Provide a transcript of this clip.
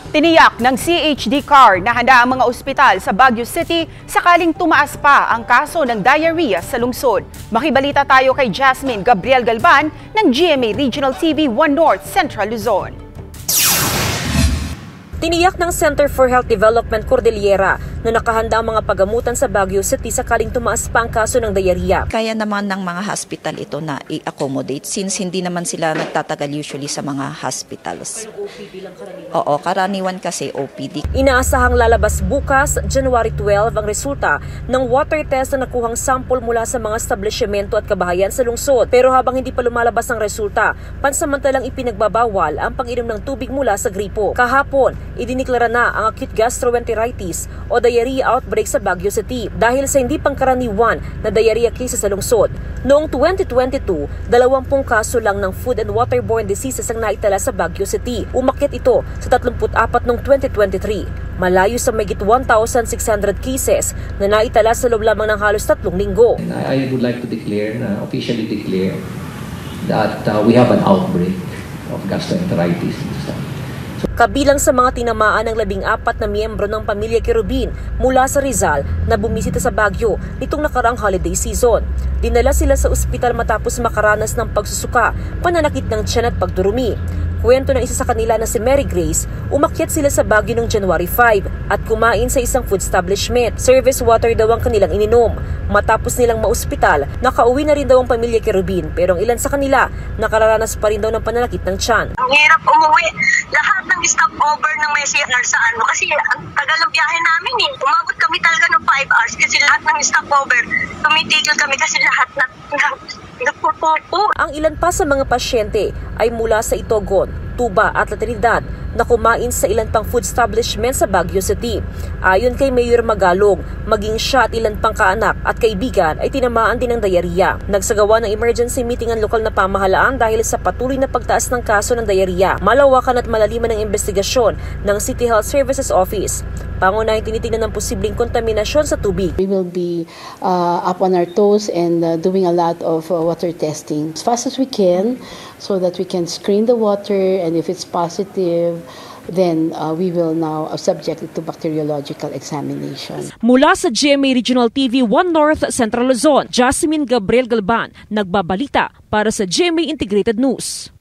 Tiniyak ng CHD CAR na handa ang mga ospital sa Baguio City sakaling tumaas pa ang kaso ng diarrhea sa lungsod. Makibalita tayo kay Jasmine Gabriel Galban ng GMA Regional TV 1 North Central Luzon. Tiniyak ng Center for Health Development Cordillera na nakahanda ang mga pagamutan sa Baguio City sakaling tumaas pa ang kaso ng diarrhea. Kaya naman ng mga hospital ito na i-accommodate since hindi naman sila nagtatagal usually sa mga hospitals. OPD lang karaniwan? Oo, karaniwan kasi OPD. Inaasahang lalabas bukas, January 12, ang resulta ng water test na nakuhang sample mula sa mga establishmento at kabahayan sa lungsod. Pero habang hindi pa lumalabas ang resulta, pansamantalang ipinagbabawal ang pag-inom ng tubig mula sa gripo. Kahapon, idiniklara na ang acute gastroenteritis o diarrhea outbreak sa Baguio City dahil sa hindi pangkaraniwan na diarrhea cases sa lungsod. Noong 2022, 20 kaso lang ng food and waterborne diseases ang naitala sa Baguio City. Umakyat ito sa 34 noong 2023. Malayo sa mahigit 1,600 cases na naitala sa loob lamang ng halos 3 linggo. I would like to officially declare that we have an outbreak of gastroenteritis. Kabilang sa mga tinamaan ng 14 na miyembro ng pamilya Querubin mula sa Rizal na bumisita sa Baguio nitong nakaraang holiday season. Dinala sila sa ospital matapos makaranas ng pagsusuka, pananakit ng tiyan at pagdurumi. Kwento ng isa sa kanila na si Mary Grace, umakyat sila sa Baguio noong January 5 at kumain sa isang food establishment. Service water daw ang kanilang ininom. Matapos nilang maospital, nakauwi na rin daw ang pamilya Querubin pero ang ilan sa kanila nakararanas pa rin daw ng pananakit ng tiyan. Ang hirap umuwi. Lahat ng stopover ng may CNR sa kasi ang tagal ng biyahe namin eh. Umabot kami talaga ng 5 hours kasi lahat ng stopover, tumitigil kami kasi lahat nagpupupo. Ang ilan pa sa mga pasyente ay mula sa Itogon, Tuba at La Trinidad na kumain sa ilan pang food establishment sa Baguio City. Ayon kay Mayor Magalong, maging siya at ilan pang kaanak at kaibigan ay tinamaan din ng diarrhea. Nagsagawa ng emergency meeting ang lokal na pamahalaan dahil sa patuloy na pagtaas ng kaso ng diarrhea. Malawakan at malaliman ng investigasyon ng City Health Services Office. Pangunahing tinitingnan ng posibleng kontaminasyon sa tubig. We will be up on our toes and doing a lot of water testing as fast as we can so that we can screen the water, and if it's positive, then we will now subject it to bacteriological examination. Mula sa GMA Regional TV 1 North Central Luzon, Jasmine Gabriel Galban, nagbabalita para sa GMA Integrated News.